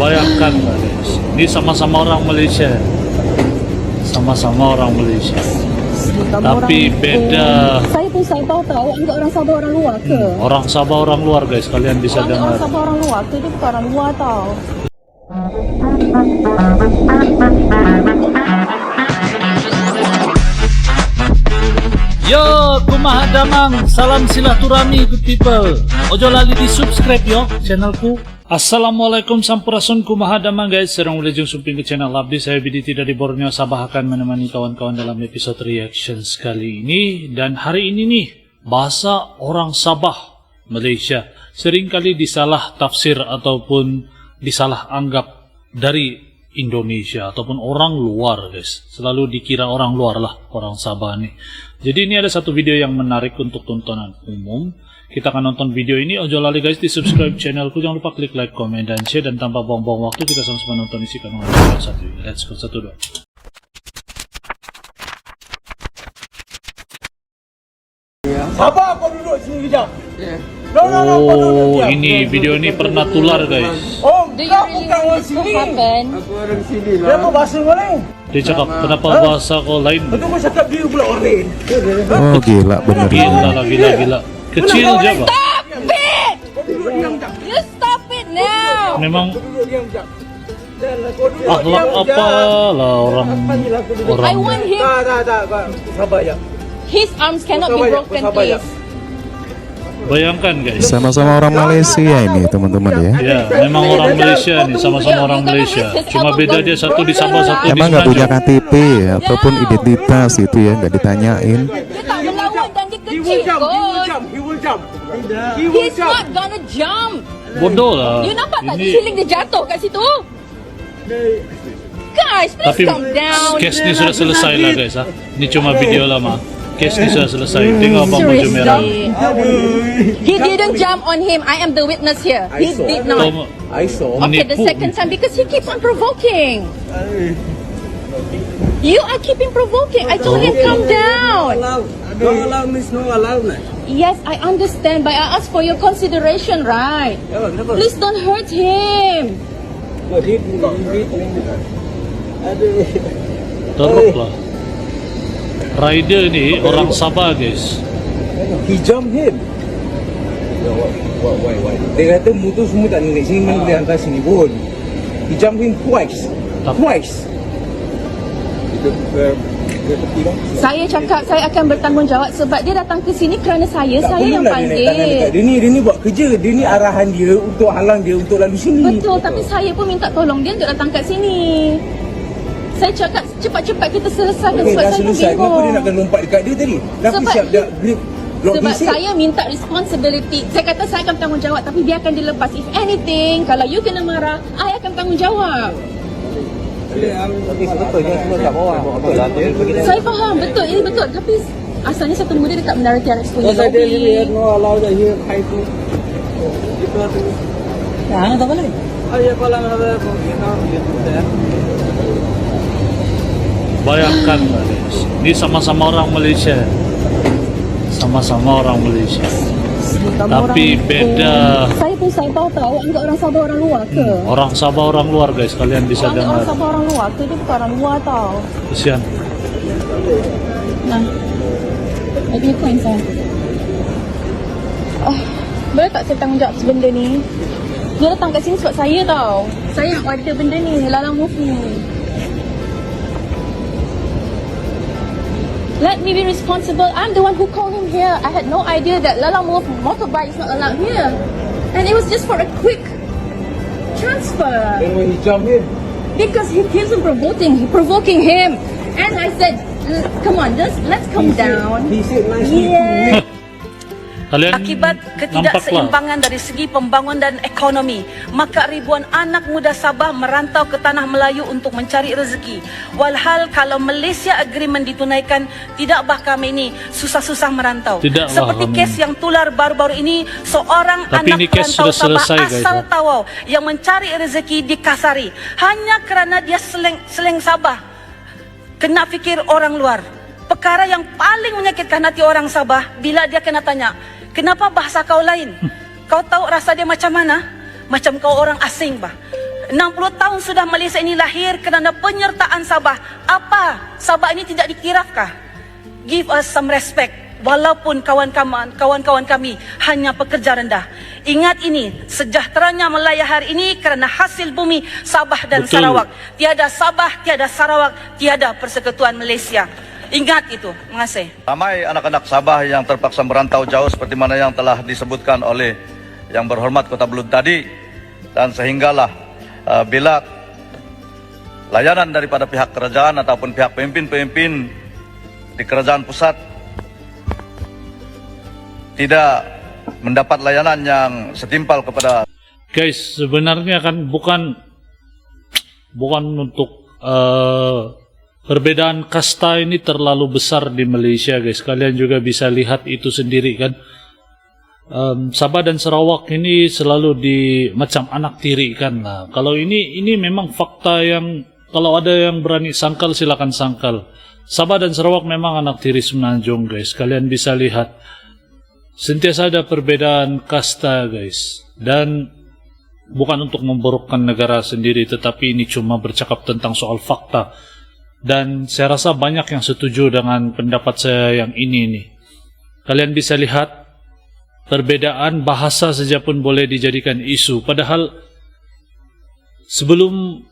Bayangkan guys, ini sama-sama orang Malaysia. Sama-sama orang Malaysia. Tapi beda. Saya pun saya tahu anggap orang Sabah orang luar ke? Orang Sabah orang luar guys, kalian bisa Anggap dengar. orang Sabah orang luar ke? Dia bukan orang luar tau. Yo, kumaha damang, salam silaturahmi good people. Ojo lali di subscribe yo channelku. Assalamualaikum sampurasun kumaha damang guys. Serang ulejeng sumping ke channel Abdi. Saya Bidi tidak di Borneo Sabah akan menemani kawan-kawan dalam episode reaction kali ini. Dan hari ini nih, bahasa orang Sabah Malaysia seringkali disalah tafsir ataupun disalah anggap dari Indonesia ataupun orang luar guys. Selalu dikira orang luar lah orang Sabah nih. Jadi ini ada satu video yang menarik untuk tontonan umum. Kita akan nonton video ini. Ojo lali guys di subscribe channelku. Jangan lupa klik like, comment, dan share. Dan tanpa buang-buang waktu kita sama-sama nonton isi kandungan satu. Let's go, 1, 2. Sabah kau duduk sini kejap. Oh, ini video ini pernah tular guys. Oh, Do you kau really bukan orang want this to sini. happen? Aku orang sini Dia apa lah. bahasa kau lain? Dia cakap kenapa bahasa kau lain? Betul kau cakap dia pula orang lain. Oh gila bener. Gila lah, gila. Kecil je pak. Stop it! Kau duduk diam jap. You stop it now! Memang Kau duduk diam jap. Kau duduk akhlak diam apa jap. lah orang I want him. Tak. Kau sabar je. His arms cannot be broken, sabar je. please. Bayangkan guys. Sama-sama orang Malaysia ini teman-teman ya. Ya, memang orang Malaysia nih, sama-sama orang Malaysia. Cuma beda dia satu di Sabah, satu di Emang nggak punya Semenanjung. KTP ataupun identitas itu ya, nggak ditanyain. Dia tak melawan dan dia He will kecil jump. kot. He will jump. He will He's jump. not gonna jump. Bodoh lah. You nampak tak Ini, ceiling dia jatuh kat situ? Guys, please tapi calm down. case ni sudah selesai lah guys. Ha? Ini cuma video lama. Case ni sudah selesai. Tengok abang baju merah. He didn't jump on him. I am the witness here. He did not. Kau I saw. Okay, the menipu. second time because he keeps on provoking. You are keeping provoking. I told him calm down. Don't allow means no allow nah. Yes, I understand, but I ask for your consideration, right? Please don't hurt him. Teruk lah. Rider ni orang Sabah guys. He jumped him. Why? Dia kata motor semua tak naik sini, mana boleh hantar sini pun. He jumped him twice. Twice. Saya cakap saya akan bertanggungjawab sebab dia datang ke sini kerana saya yang lah dia naik tangan dekat panggil. dia ni buat kerja. Dia ni arahan dia untuk halang dia untuk lalu sini. Betul, tapi saya pun minta tolong dia untuk datang kat sini. Saya cakap cepat-cepat kita selesaikan Okey, sebab dah saya selesai. Kenapa dia bingung. nakkan lompat dekat dia tadi? Dah Sebab siap dah grip. Lock Sebab his head. saya minta responsibility. Saya kata saya akan bertanggungjawab tapi biarkan dia lepas. If anything, kalau you kena marah, I akan bertanggungjawab. Sebetulnya semua kat bawah. Betul lah. Saya faham, betul, ini betul. Tapi asalnya saya tunggu dia dekat Menara TRX punya Because I tell him here lobby. no allow the here high food. Itu tu. Ya, tak boleh. Oh ya kalau ada gitu dah. Bayangkan lah guys. Ini sama-sama orang Malaysia. Sama-sama orang Malaysia. Tapi beda. Saya pun saya tahu anggap orang Sabah orang luar ke? Orang Sabah orang luar guys, kalian bisa Anggap orang dengar. Sabah orang luar ke? Dia bukan orang luar tau. Kesian. Nah, I punya coin saya. Boleh tak saya tanggungjawab benda ni? Dia datang kat sini sebab saya tau. Saya yang order benda ni, Lalang Move ni. Let me be responsible. I'm the one who called him here. I had no idea that Lalang Move motorbike is not allowed here. And it was just for a quick transfer. Then when he jumped in, Because he keeps on provoking him. And I said, come on, let's calm down. he said nicely Yeah. Kalian Akibat nampak lah. ketidakseimbangan dari segi pembangunan dan ekonomi, maka ribuan anak muda Sabah merantau ke tanah Melayu untuk mencari rezeki. Walhal kalau Malaysia Agreement ditunaikan, tidaklah kami ini susah-susah merantau. Tidaklah Seperti kami. kes yang tular baru-baru ini, seorang Tapi anak ini kes perantau sudah Sabah selesai, guys, asal ya. Tawau yang mencari rezeki di Kasari hanya kerana dia seleng Sabah. Kena fikir orang luar. Perkara yang paling menyakitkan hati orang Sabah bila dia kena tanya, kenapa bahasa kau lain? Kau tahu rasa dia macam mana? Macam kau orang asing bah. 60 tahun sudah Malaysia ini lahir kerana penyertaan Sabah. Apa? Sabah ini tidak dikirafkah? Give us some respect. Walaupun kawan-kawan kami hanya pekerja rendah. Ingat ini, sejahteranya Melaya hari ini kerana hasil bumi Sabah dan Betul. Sarawak. Tiada Sabah, tiada Sarawak, tiada Persekutuan Malaysia. Ingat itu. Terima kasih. Ramai anak-anak Sabah yang terpaksa merantau jauh seperti mana yang telah disebutkan oleh yang berhormat Kota Belud tadi. Dan sehinggalah bila layanan daripada pihak kerajaan ataupun pihak pemimpin-pemimpin di kerajaan pusat tidak mendapat layanan yang setimpal kepada Guys, sebenarnya kan bukan untuk perbedaan kasta ini terlalu besar di Malaysia, guys. Kalian juga bisa lihat itu sendiri kan. Sabah dan Sarawak ini selalu macam anak tiri kan lah. Kalau ini memang fakta yang kalau ada yang berani sangkal silakan sangkal. Sabah dan Sarawak memang anak tiri Semenanjung, guys. Kalian bisa lihat sentiasa ada perbedaan kasta, guys. Dan bukan untuk memburukkan negara sendiri, tetapi ini cuma bercakap tentang soal fakta. Dan saya rasa banyak yang setuju dengan pendapat saya yang ini nih. Kalian bisa lihat perbedaan bahasa saja pun boleh dijadikan isu. Padahal sebelum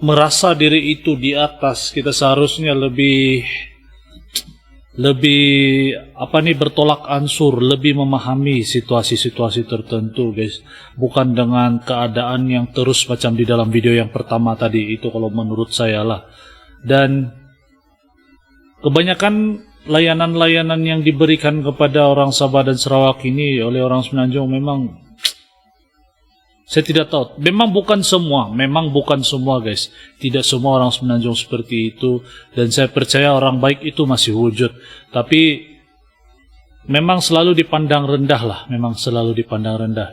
merasa diri itu di atas, kita seharusnya lebih bertolak ansur, lebih memahami situasi-situasi tertentu, guys. Bukan dengan keadaan yang terus macam di dalam video yang pertama tadi itu, kalau menurut saya lah. Dan kebanyakan layanan-layanan yang diberikan kepada orang Sabah dan Sarawak ini oleh orang Semenanjung memang saya tidak tahu. Memang bukan semua, guys. Tidak semua orang Semenanjung seperti itu. Dan saya percaya orang baik itu masih wujud. Tapi memang selalu dipandang rendah lah.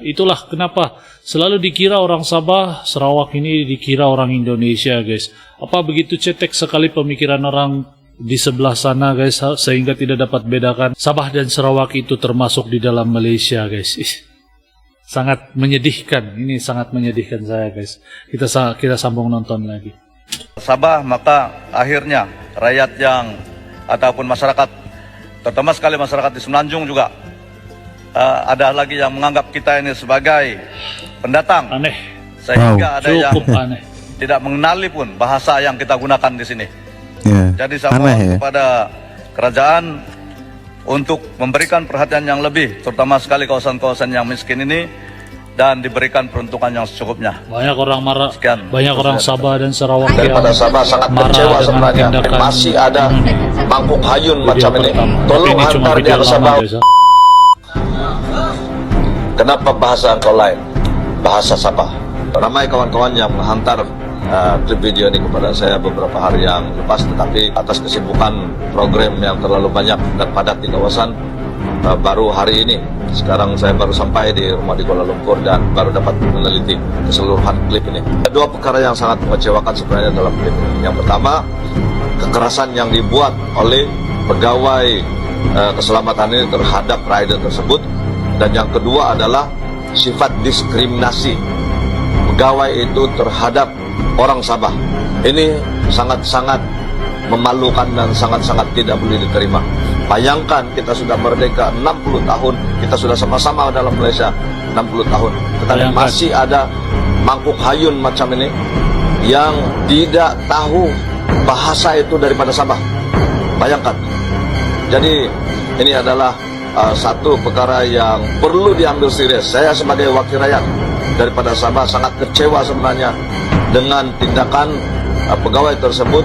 Itulah kenapa selalu dikira orang Sabah, Sarawak ini dikira orang Indonesia, guys. Apa begitu cetek sekali pemikiran orang di sebelah sana, guys, sehingga tidak dapat bedakan Sabah dan Sarawak itu termasuk di dalam Malaysia, guys. Sangat menyedihkan. Ini sangat menyedihkan saya, guys. Kita sambung nonton lagi. Sabah, maka akhirnya rakyat yang ataupun masyarakat, terutama sekali masyarakat di Semenanjung juga ada lagi yang menganggap kita ini sebagai pendatang. Aneh. Sehingga ada yang Cukup aneh. tidak mengenali pun bahasa yang kita gunakan di sini. Ya. Jadi saya Aneh mohon ya. kepada kerajaan untuk memberikan perhatian yang lebih, terutama sekali kawasan-kawasan yang miskin ini, dan diberikan peruntukan yang secukupnya. Banyak orang marah, Sekian. banyak orang Sabah dan Sarawak Daripada Sabah sangat marah kecewa dengan sebenarnya. tindakan Masih ada mangkuk hayun video macam ini. pertama. Tapi Tolong ini cuma hantar video dia ke lama, Sabah. guys. Kenapa bahasa engkau lain? Bahasa Sabah. Ramai kawan-kawan yang menghantar klip video ini kepada saya beberapa hari yang lepas, tetapi atas kesibukan program yang terlalu banyak dan padat di kawasan, baru hari ini, sekarang saya baru sampai di rumah di Kuala Lumpur dan baru dapat meneliti keseluruhan klip ini. Ada dua perkara yang sangat mengecewakan sebenarnya dalam klip ini. Yang pertama, kekerasan yang dibuat oleh pegawai keselamatan ini terhadap rider tersebut, dan yang kedua adalah sifat diskriminasi pegawai itu terhadap orang Sabah. Ini sangat-sangat memalukan dan sangat-sangat tidak boleh diterima. Bayangkan kita sudah merdeka 60 tahun, kita sudah sama-sama dalam Malaysia 60 tahun, tetapi Bayangkan. masih ada mangkuk hayun macam ini yang tidak tahu bahasa itu daripada Sabah. Bayangkan. Jadi ini adalah satu perkara yang perlu diambil serius. Saya sebagai wakil rakyat daripada Sabah sangat kecewa sebenarnya dengan tindakan pegawai tersebut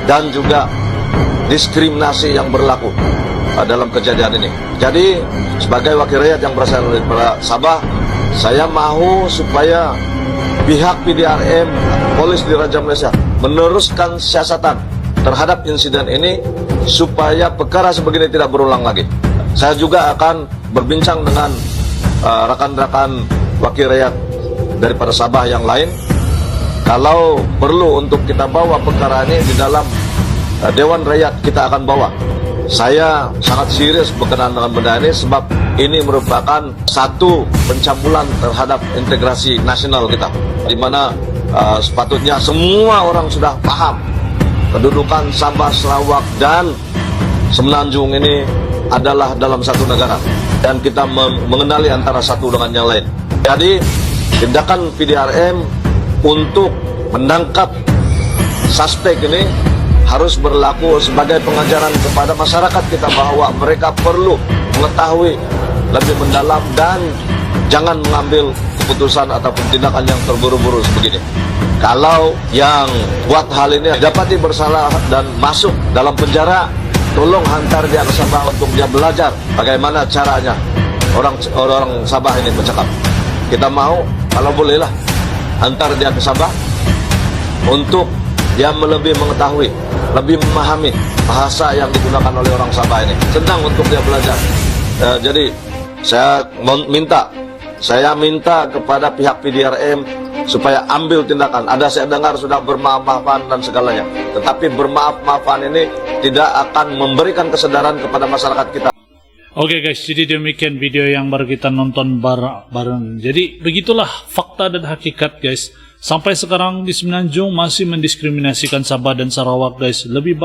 dan juga diskriminasi yang berlaku dalam kejadian ini. Jadi sebagai wakil rakyat yang berasal dari Sabah, saya mahu supaya pihak PDRM, Polis Diraja Malaysia meneruskan siasatan terhadap insiden ini supaya perkara sebegini tidak berulang lagi. Saya juga akan berbincang dengan rakan-rakan wakil rakyat daripada Sabah yang lain. Kalau perlu untuk kita bawa perkara ini di dalam Dewan Rakyat, kita akan bawa. Saya sangat serius berkenaan dengan benda ini sebab ini merupakan satu pencabulan terhadap integrasi nasional kita, di mana sepatutnya semua orang sudah paham kedudukan Sabah, Sarawak dan Semenanjung ini adalah dalam satu negara dan kita mengenali antara satu dengan yang lain. Jadi tindakan PDRM untuk menangkap suspek ini harus berlaku sebagai pengajaran kepada masyarakat kita bahwa mereka perlu mengetahui lebih mendalam dan jangan mengambil keputusan ataupun tindakan yang terburu-buru sebegini. Kalau yang buat hal ini dapati bersalah dan masuk dalam penjara, tolong hantar dia ke Sabah untuk dia belajar bagaimana caranya orang Sabah ini bercakap. Kita mau, kalau bolehlah, hantar dia ke Sabah untuk dia lebih mengetahui, lebih memahami bahasa yang digunakan oleh orang Sabah ini. Senang untuk dia belajar. Jadi saya minta kepada pihak PDRM supaya ambil tindakan. Ada saya dengar sudah bermaaf-maafan dan segalanya. Tetapi bermaaf-maafan ini tidak akan memberikan kesadaran kepada masyarakat kita. Oke guys, jadi demikian video yang baru kita nonton bareng. Jadi begitulah fakta dan hakikat guys. Sampai sekarang di Semenanjung masih mendiskriminasikan Sabah dan Sarawak guys. Lebih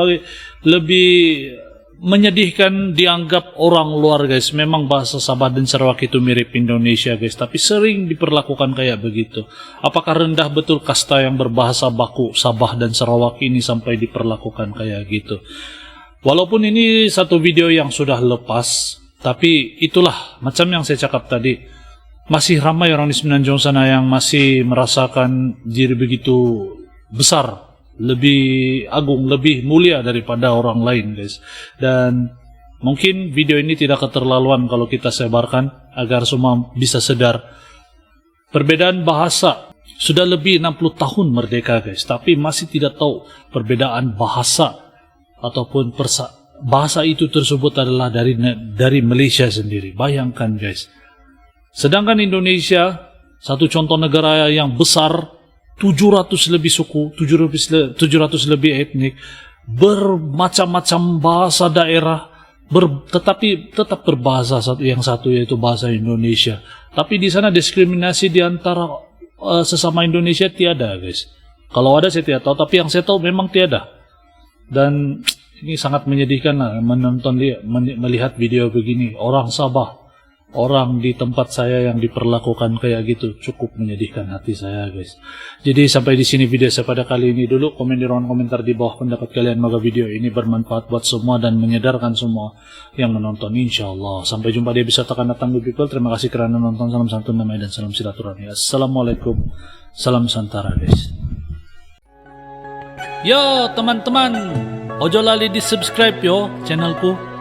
menyedihkan dianggap orang luar guys. Memang bahasa Sabah dan Sarawak itu mirip Indonesia guys, tapi sering diperlakukan kayak begitu. Apakah rendah betul kasta yang berbahasa baku Sabah dan Sarawak ini sampai diperlakukan kayak gitu? Walaupun ini satu video yang sudah lepas, tapi itulah macam yang saya cakap tadi. Masih ramai orang di Semenanjung sana yang masih merasakan diri begitu besar, lebih agung, lebih mulia daripada orang lain guys. Dan mungkin video ini tidak keterlaluan kalau kita sebarkan agar semua bisa sadar. Perbedaan bahasa, sudah lebih 60 tahun merdeka guys, tapi masih tidak tahu perbedaan bahasa ataupun bahasa itu tersebut adalah dari Malaysia sendiri. Bayangkan guys. Sedangkan Indonesia, satu contoh negara yang besar, 700 lebih suku, 700 lebih etnik, bermacam-macam bahasa daerah, tetapi tetap berbahasa yang satu yaitu bahasa Indonesia. Tapi di sana diskriminasi di antara sesama Indonesia tiada guys. Kalau ada saya tidak tahu, tapi yang saya tahu memang tiada. Dan ini sangat menyedihkan lah melihat video begini. Orang Sabah, orang di tempat saya yang diperlakukan kayak gitu, cukup menyedihkan hati saya guys. Jadi sampai di sini video saya pada kali ini dulu. Komen di ruang komentar di bawah pendapat kalian. Moga video ini bermanfaat buat semua dan menyadarkan semua yang menonton, insyaallah. Sampai jumpa di episode akan datang good people. Terima kasih kerana nonton. Salam santun, damai dan salam silaturahmi. Assalamualaikum, salam Santara guys. Yo teman-teman, ojo lali di subscribe yo channelku.